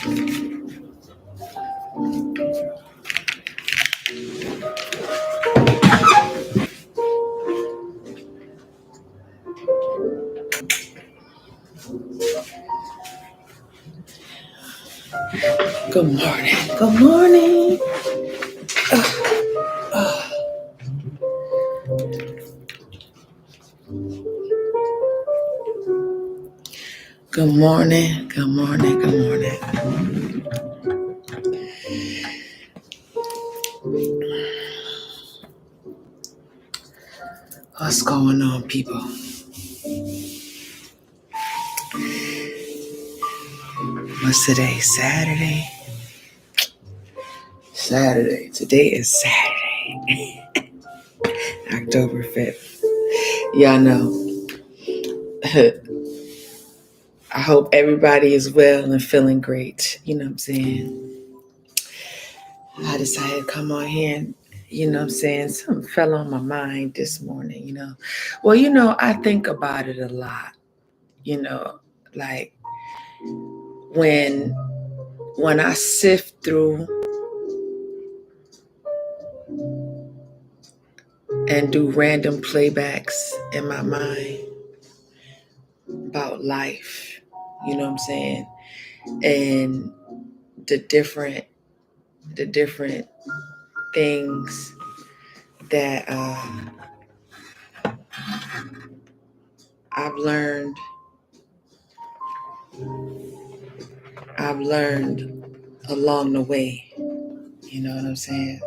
Good morning. Good morning. Good morning. Good morning. Good morning. What's going on, people? What's today? Saturday. Saturday. Today is Saturday. October 5th. Y'all know. I hope everybody is well and feeling great. You know what I'm saying? I decided to come on here and, you know what I'm saying, something fell on my mind this morning, Well, I think about it a lot, like when I sift through and do random playbacks in my mind about life, you know what I'm saying? And the different things that I've learned along the way. You know what I'm saying?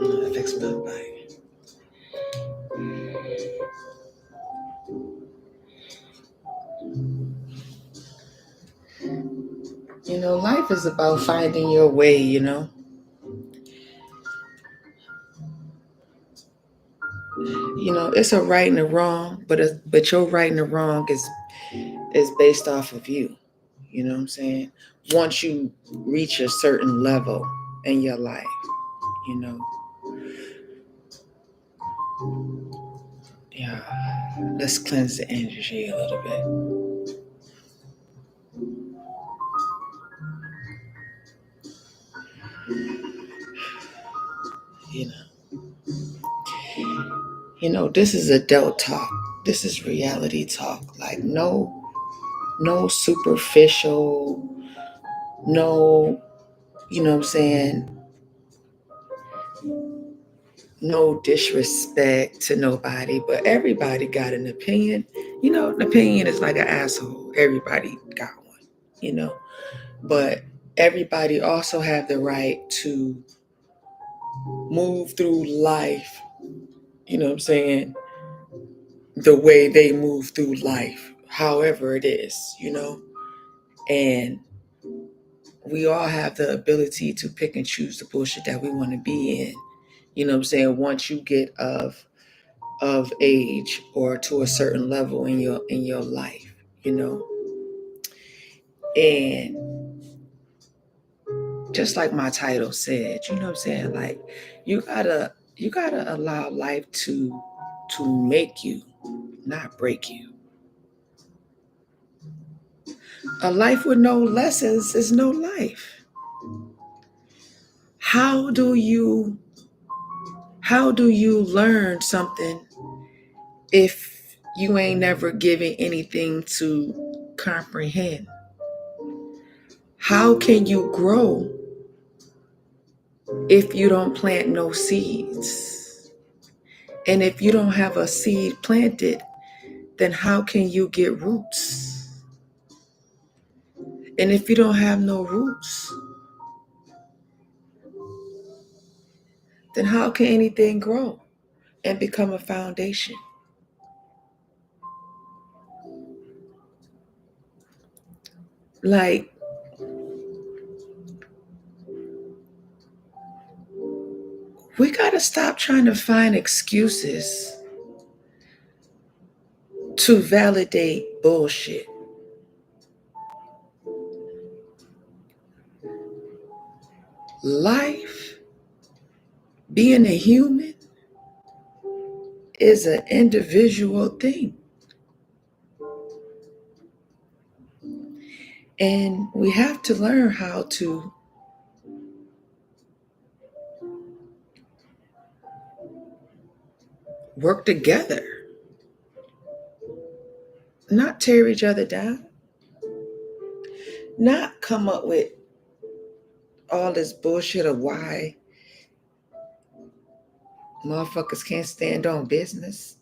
I'm gonna fix my bike. Life is about finding your way, It's a right and a wrong, but your right and the wrong is based off of you. You know what I'm saying? Once you reach a certain level in your life, you know. Yeah. Let's cleanse the energy a little bit. This is adult talk. This is reality talk. Like no superficial, no, you know what I'm saying? No disrespect to nobody, but everybody got an opinion. An opinion is like an asshole. Everybody got one, but everybody also have the right to move through life, you know what I'm saying, the way they move through life, however it is, and we all have the ability to pick and choose the bullshit that we want to be in, you know what I'm saying, once you get of age or to a certain level in your life, and just like my title said, you know what I'm saying, like you gotta allow life to make you, not break you. A life with no lessons is no life. How do you learn something if you ain't never given anything to comprehend? How can you grow if you don't plant no seeds? And if you don't have a seed planted, then how can you get roots? And if you don't have no roots, then how can anything grow and become a foundation? Like, we gotta stop trying to find excuses to validate bullshit. Life, being a human, is an individual thing. And we have to learn how to work together, not tear each other down, not come up with all this bullshit of why motherfuckers can't stand on business.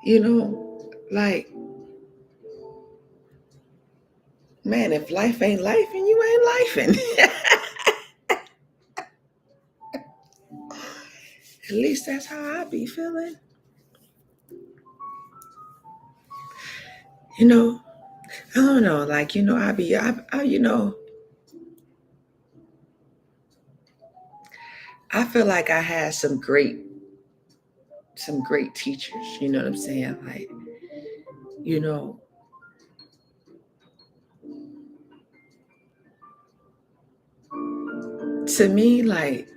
You know, like, man, if life ain't life and you ain't lifing. At least that's how I be feeling. You know, I don't know, like, I feel like I had some great teachers, you know what I'm saying? Like, you know, to me, like,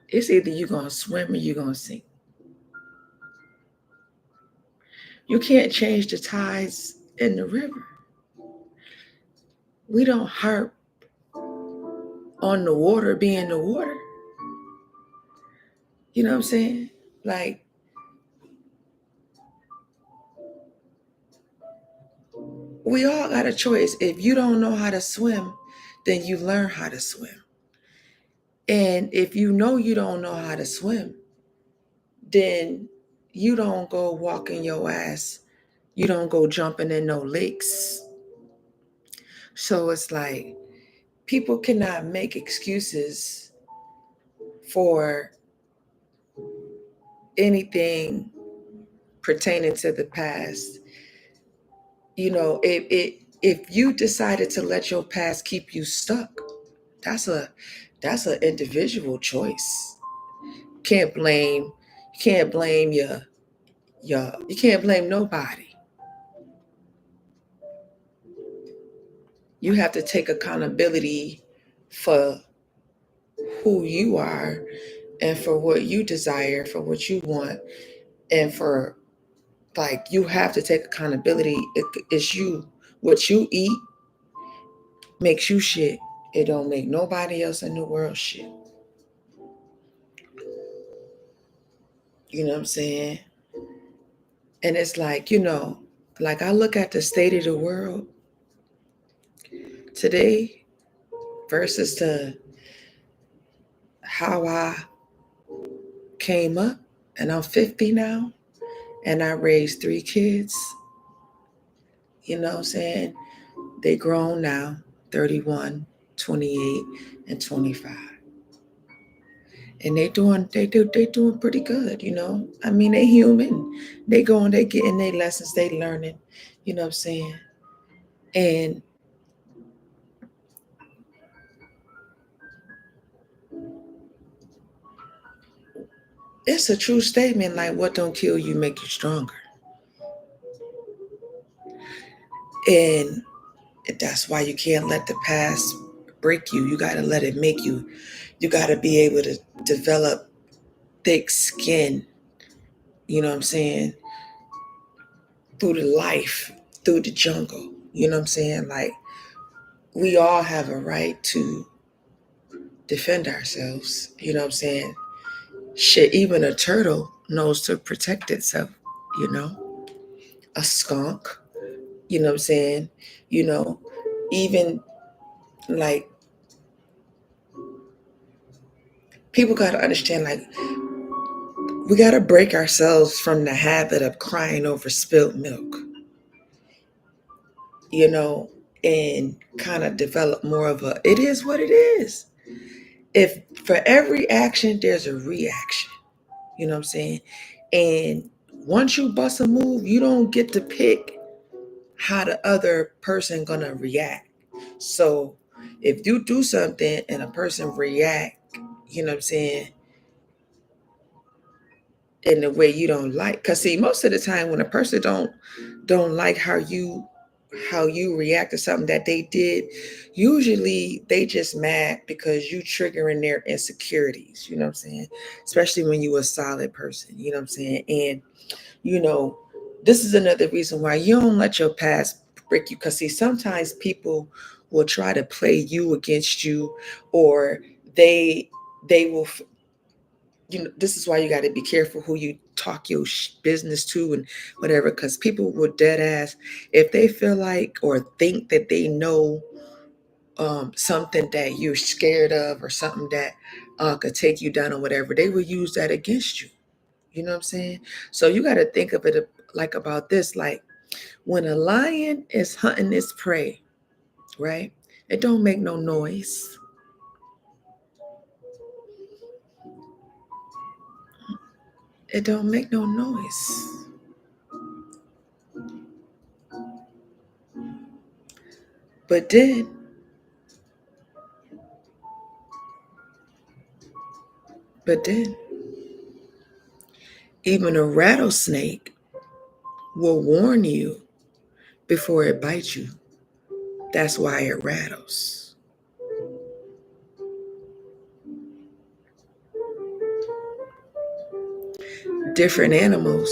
it's either you gonna swim or you gonna sink. You can't change the tides in the river. We don't harp on the water being the water. You know what I'm saying? Like, we all got a choice. If you don't know how to swim, then you learn how to swim. And if you know you don't know how to swim, then you don't go walking your ass. You don't go jumping in no lakes. So it's like people cannot make excuses for anything pertaining to the past. You know, if you decided to let your past keep you stuck, that's a that's an individual choice. Can't blame you can't blame you can't blame nobody. You have to take accountability for who you are and for what you desire, for what you want, and for, like, you have to take accountability. It's you. What you eat makes you shit. It don't make nobody else in the world shit. You know what I'm saying? And it's like, like, I look at the state of the world today versus to how I came up, and I'm 50 now, and I raised 3 kids. You know what I'm saying? They grown now, 31, 28, and 25. And they doing pretty good, you know. I mean, they human. They getting their lessons, they learning, you know what I'm saying? And it's a true statement, like, what don't kill you make you stronger. And that's why you can't let the past break you. You gotta let it make you. You gotta be able to develop thick skin, you know what I'm saying, through the life, through the jungle. You know what I'm saying? Like, we all have a right to defend ourselves. You know what I'm saying? Shit, even a turtle knows to protect itself, you know? A skunk, you know what I'm saying? You know, even, like, people got to understand, like, we got to break ourselves from the habit of crying over spilled milk, you know, and kind of develop more of a, it is what it is. If for every action, there's a reaction, you know what I'm saying? And once you bust a move, you don't get to pick how the other person gonna react. So if you do something and a person react, you know what I'm saying, in the way you don't like, because see, most of the time when a person don't like how you react to something that they did, usually they just mad because you triggering their insecurities, you know what I'm saying? Especially when you a solid person, you know what I'm saying? And you know, This is another reason why you don't let your past break you. Because see, sometimes people will try to play you against you, or they they will. This is why you got to be careful who you talk your business to and whatever. Because people will dead ass if they feel like or think that they know something that you're scared of or something that could take you down or whatever. They will use that against you. You know what I'm saying? So you got to think of it like about this, like when a lion is hunting its prey, right? It don't make no noise. It don't make no noise. But then, even a rattlesnake will warn you before it bites you. That's why it rattles. Different animals,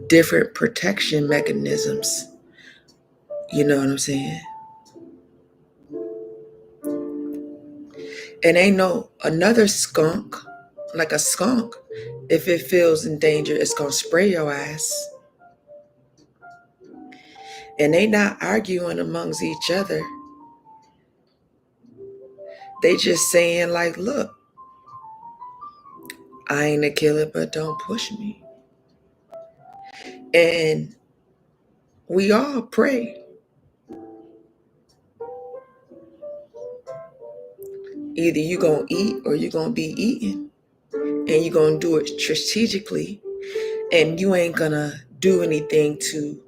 different protection mechanisms. You know what I'm saying? And ain't no another skunk, like a skunk, if it feels in danger, it's gonna spray your ass. And they not arguing amongst each other. They just saying like, look, I ain't a killer, but don't push me. And we all pray. Either you gonna eat or you gonna be eaten. And you gonna do it strategically. And you ain't gonna do anything to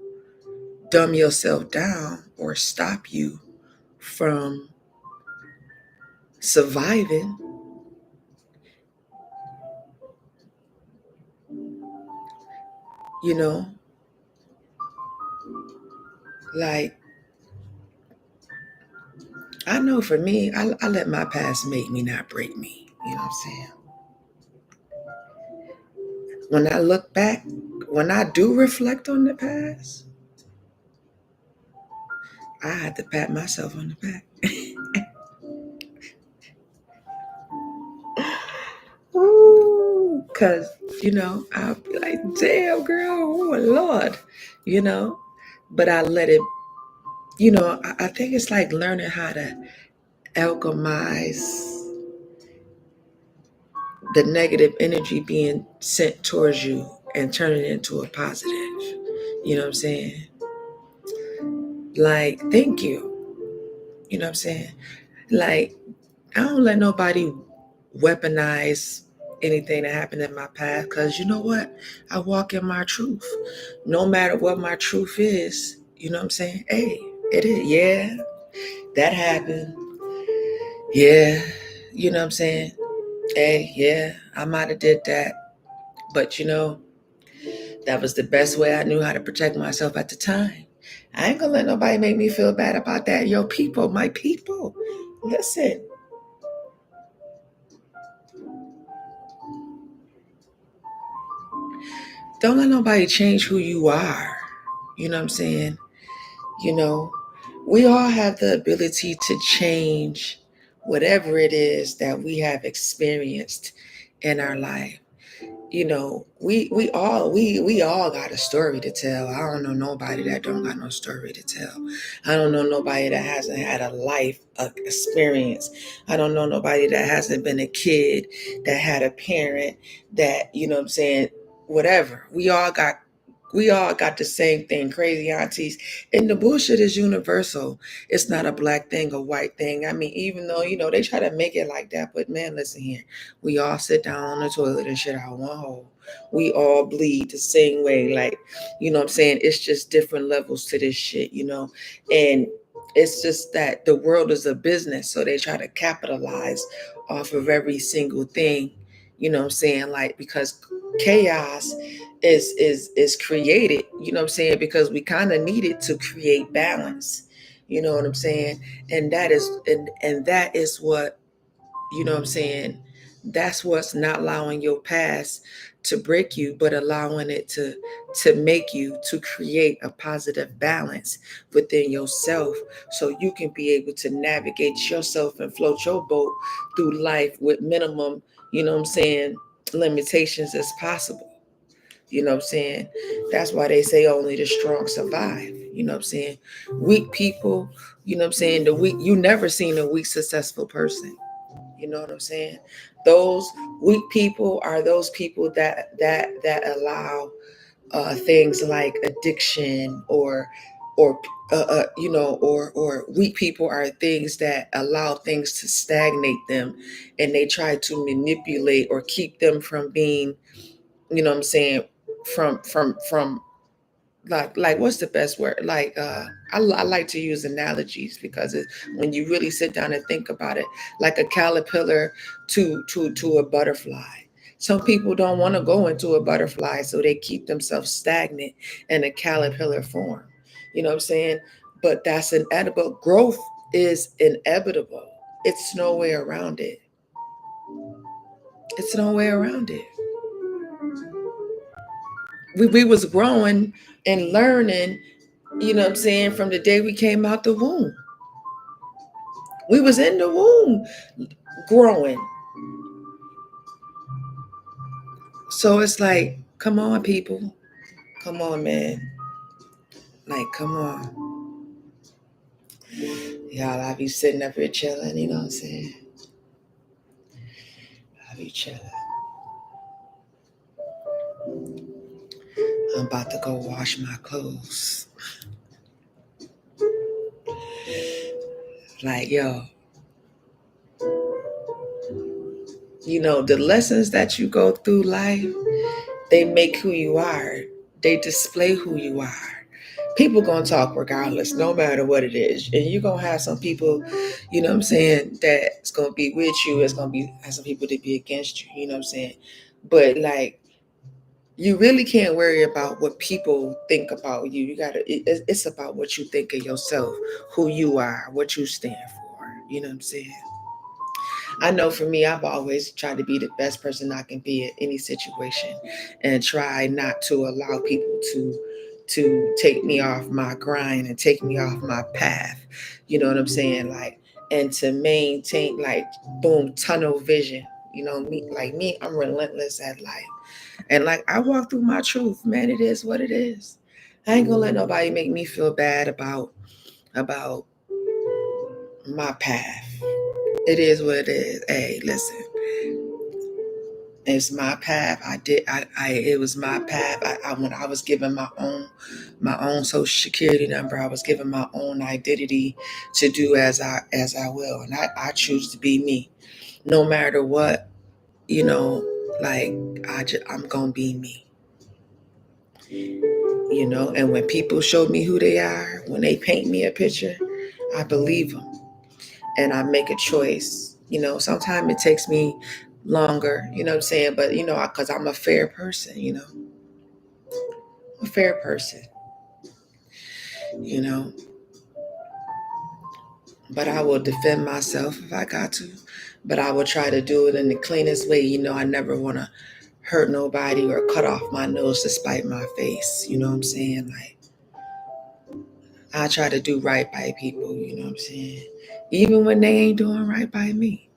dumb yourself down or stop you from surviving. You know, like I know for me, I let my past make me, not break me. You know what I'm saying? When I look back, when I do reflect on the past, I had to pat myself on the back. Ooh, because, I'll be like, damn, girl, oh, Lord, you know, but I let it, I think it's like learning how to alchemize the negative energy being sent towards you and turn it into a positive. You know what I'm saying? Like, thank you. You know what I'm saying? Like, I don't let nobody weaponize anything that happened in my past because you know what? I walk in my truth. No matter what my truth is, you know what I'm saying? Hey, it is. Yeah, that happened. Yeah, you know what I'm saying? Hey, yeah, I might have did that. But that was the best way I knew how to protect myself at the time. I ain't gonna let nobody make me feel bad about that. Yo, people, my people, listen. Don't let nobody change who you are. You know what I'm saying? You know, we all have the ability to change whatever it is that we have experienced in our life. We all got a story to tell. I don't know nobody that don't got no story to tell. I don't know nobody that hasn't had a life experience. I don't know nobody that hasn't been a kid that had a parent that, you know what I'm saying, whatever. We all got the same thing, crazy aunties. And the bullshit is universal. It's not a black thing, a white thing. I mean, even though, they try to make it like that, but man, listen here. We all sit down on the toilet and shit out one hole. We all bleed the same way. Like, you know what I'm saying? It's just different levels to this shit. And it's just that the world is a business. So they try to capitalize off of every single thing, you know what I'm saying? Like, because chaos is created, you know what I'm saying? Because we kind of need it to create balance. You know what I'm saying? And that is what, you know what I'm saying, That's what's not allowing your past to break you, but allowing it to make you, to create a positive balance within yourself, so you can be able to navigate yourself and float your boat through life with minimum, you know what I'm saying, limitations as possible. You know what I'm saying? That's why they say only the strong survive. You know what I'm saying? Weak people, you know what I'm saying? The weak, you never seen a weak successful person. You know what I'm saying? Those weak people are those people that allow things like addiction, or weak people are things that allow things to stagnate them, and they try to manipulate or keep them from being, you know what I'm saying, from like what's the best word, like I like to use analogies because when you really sit down and think about it, like a caterpillar to a butterfly. Some people don't want to go into a butterfly, so they keep themselves stagnant in a caterpillar form. You know what I'm saying? But that's inedible. Growth is inevitable. It's no way around it. It's no way around it. We was growing and learning, you know what I'm saying, from the day we came out the womb. We was in the womb growing. So it's like, come on, people. Come on, man. Like, come on. Y'all, I be sitting up here chilling, you know what I'm saying? I be chilling. I'm about to go wash my clothes. Like, yo, you know, the lessons that you go through life, they make who you are. They display who you are. People gonna talk regardless, no matter what it is. And you're gonna have some people, you know what I'm saying, that's gonna be with you. It's gonna be have some people that be against you, you know what I'm saying? But like, you really can't worry about what people think about you. You gotta it's about what you think of yourself, who you are, what you stand for. You know what I'm saying? I know for me, I've always tried to be the best person I can be in any situation, and try not to allow people to take me off my grind and take me off my path. You know what I'm saying? Like, and to maintain, like, boom, tunnel vision. You know, me, I'm relentless at life. And like, I walk through my truth, man. It is what it is. I ain't gonna let nobody make me feel bad about my path. It is what it is. Hey, listen, it's my path. It was my path. When I was given my own social security number, I was given my own identity to do as I will. And I choose to be me. No matter what, you know, like, I'm going to be me, you know, and when people show me who they are, when they paint me a picture, I believe them, and I make a choice. You know, sometimes it takes me longer, you know what I'm saying? But, you know, because I'm a fair person, you know, a fair person, you know, but I will defend myself if I got to, but I will try to do it in the cleanest way. You know, I never want to hurt nobody or cut off my nose to spite my face. You know what I'm saying? Like, I try to do right by people, you know what I'm saying? Even when they ain't doing right by me.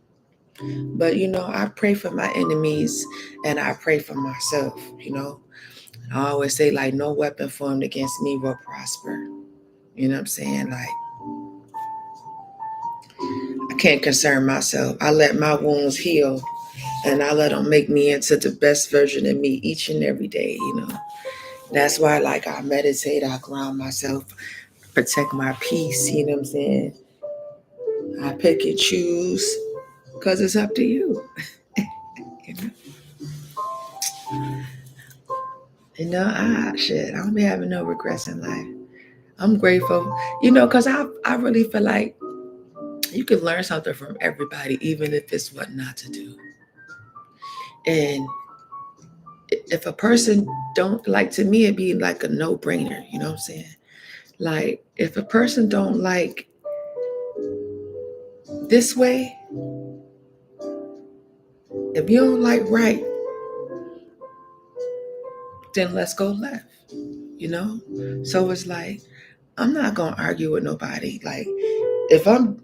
But, you know, I pray for my enemies and I pray for myself, you know. I always say, like, no weapon formed against me will prosper. You know what I'm saying? Like, I can't concern myself. I let my wounds heal, and I let them make me into the best version of me each and every day, you know. That's why, like, I meditate, I ground myself, protect my peace, you know what I'm saying? I pick and choose because it's up to you. You know, shit, I don't be having no regrets in life. I'm grateful, you know, because I really feel like you can learn something from everybody, even if it's what not to do. And if a person don't like, to me, it'd be like a no-brainer, you know what I'm saying? Like, if a person don't like this way, If you don't like right, then let's go left, you know? So it's like, I'm not gonna argue with nobody. Like, if I'm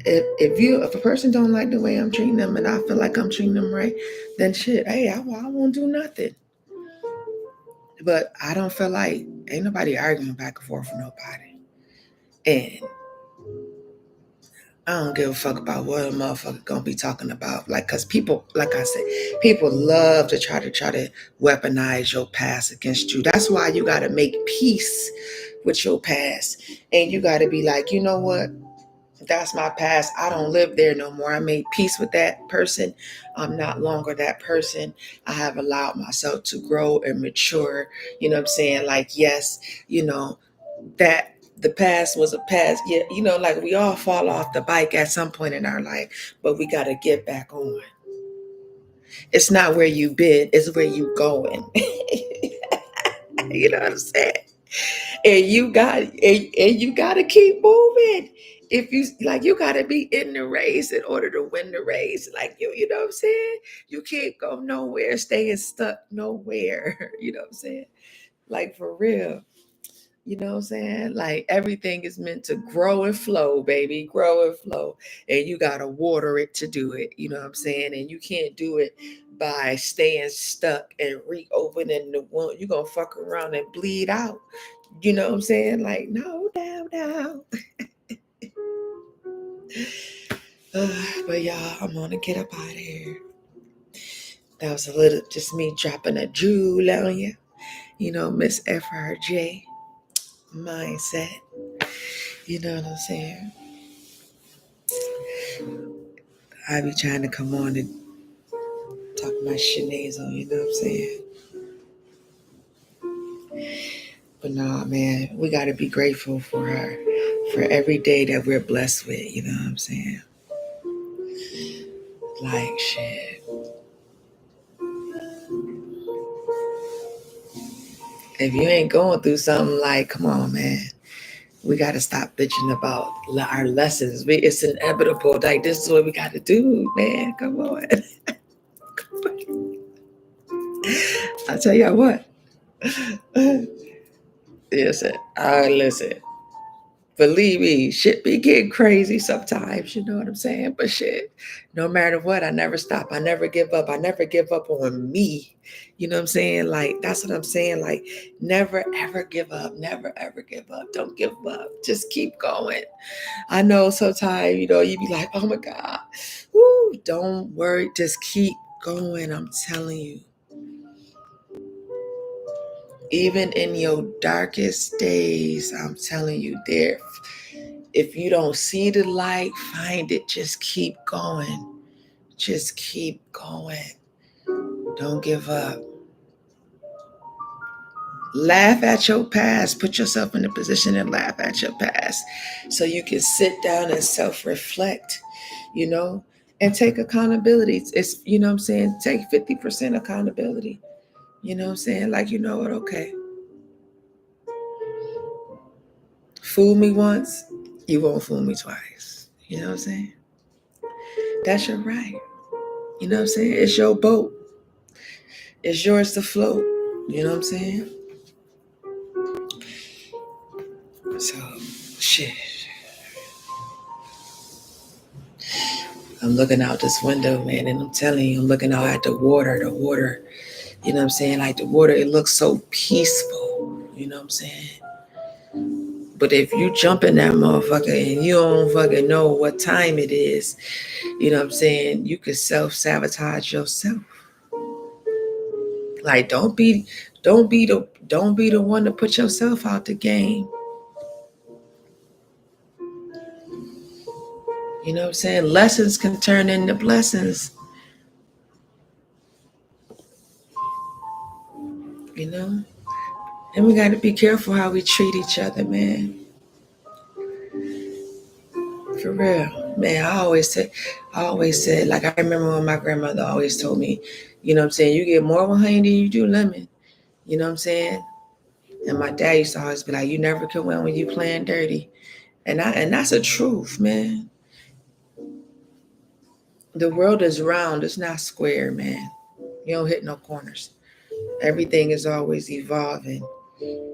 if a person don't like the way I'm treating them and I feel like I'm treating them right, then shit, hey, I won't do nothing. But I don't feel like ain't nobody arguing back and forth with nobody. And I don't give a fuck about what a motherfucker gonna be talking about. Like, cause people, like I said, people love to try to weaponize your past against you. That's why you gotta make peace with your past. And you gotta be like, you know what? That's my past. I don't live there no more. I made peace with that person. I'm not longer that person. I have allowed myself to grow and mature. You know what I'm saying? Like, yes, you know, that the past was a past. Yeah, you know, like we all fall off the bike at some point in our life, but we got to get back on. It's not where you've been, it's where you going. You know what I'm saying? And you got to keep moving. If you like, you got to be in the race in order to win the race. Like you know what I'm saying? You can't go nowhere, staying stuck nowhere. You know what I'm saying? Like for real. You know what I'm saying? Like everything is meant to grow and flow, baby. Grow and flow. And you gotta water it to do it. You know what I'm saying? And you can't do it by staying stuck and reopening the wound. You're gonna fuck around and bleed out. You know what I'm saying? Like, no, no. But y'all, I'm gonna get up out of here. That was a little just me dropping a jewel on you. You know, Miss FRJ mindset. You know what I'm saying? I be trying to come on and talk my on, you know what I'm saying? But nah, man, we got to be grateful for her, for every day that we're blessed with, you know what I'm saying? Like, shit. If you ain't going through something, like, come on, man. We got to stop bitching about our lessons. It's inevitable. Like, this is what we got to do, man. Come on. I tell y'all what. Listen. Believe me, shit be getting crazy sometimes, you know what I'm saying? But shit, no matter what, I never stop. I never give up. I never give up on me. You know what I'm saying? Like, that's what I'm saying. Like, never ever give up. Never ever give up. Don't give up. Just keep going. I know sometimes, you know, you be like, oh my God. Woo, don't worry. Just keep going. I'm telling you. Even in your darkest days, I'm telling you, there. If you don't see the light, find it. Just keep going. Just keep going. Don't give up. Laugh at your past. Put yourself in a position and laugh at your past so you can sit down and self-reflect, you know, and take accountability. It's, you know what I'm saying? Take 50% accountability. You know what I'm saying? Like, you know what? Okay. Fool me once, you won't fool me twice. You know what I'm saying? That's your right. You know what I'm saying? It's your boat. It's yours to float. You know what I'm saying? So, shit. I'm looking out this window, man, and I'm telling you, I'm looking out at the water. The water, you know what I'm saying? Like the water, it looks so peaceful. You know what I'm saying? But if you jump in that motherfucker and you don't fucking know what time it is, you know what I'm saying? You could self-sabotage yourself. Like don't be the one to put yourself out the game. You know what I'm saying? Lessons can turn into blessings. You know? And we gotta be careful how we treat each other, man. For real. Man, I always said, like I remember when my grandmother always told me, you know what I'm saying, you get more with honey than you do lemon. You know what I'm saying? And my dad used to always be like, you never can win when you playing dirty. And that's a truth, man. The world is round, it's not square, man. You don't hit no corners. Everything is always evolving.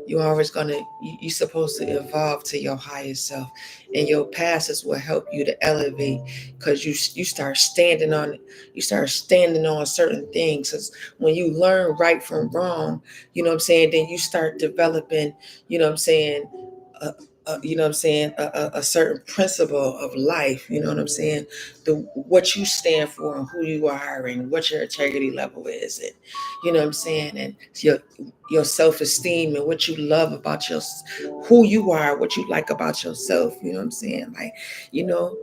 You're always you're supposed to evolve to your highest self, and your past is what help you to elevate, because you start standing on certain things. 'Cause when you learn right from wrong, you know what I'm saying, then you start developing, you know what I'm saying, you know what I'm saying, a certain principle of life. You know what I'm saying, the what you stand for and who you are and what your integrity level is, and you know what I'm saying, and your self-esteem and what you love about your who you are, what you like about yourself. You know what I'm saying, like, you know,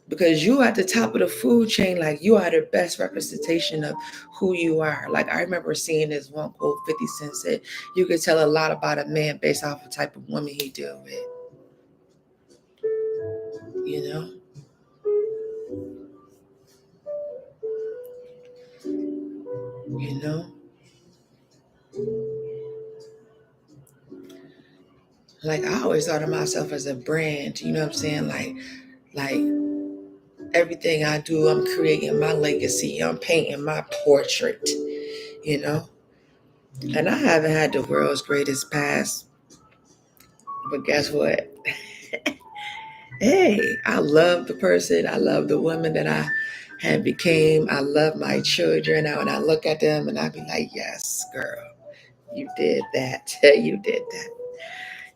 because you at the top of the food chain, like you are the best representation of who you are. Like I remember seeing this one quote 50 Cent said, you could tell a lot about a man based off the type of woman he deal with. You know, you know, like I always thought of myself as a brand. You know what I'm saying, like everything I do, I'm creating my legacy, I'm painting my portrait, you know. And I haven't had the world's greatest past, but guess what? Hey, I love the person, I love the woman that I have became. I love my children. When I look at them and I be like, yes, girl, you did that. You did that,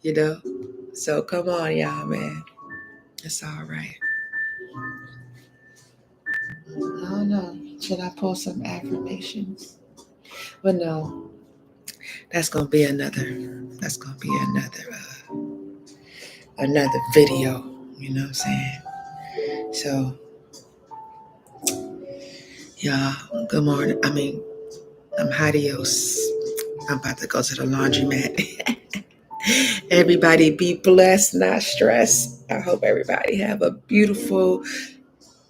you know. So come on, y'all, man. It's all right. I don't know. Should I post some affirmations? But no, that's gonna be another. That's gonna be another video. You know what I'm saying? So, y'all, good morning. I'm adios. I'm about to go to the laundromat. Everybody be blessed, not stressed. I hope everybody have a beautiful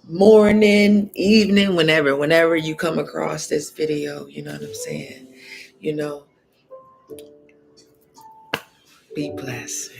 morning, evening, whenever you come across this video. You know what I'm saying? You know, be blessed.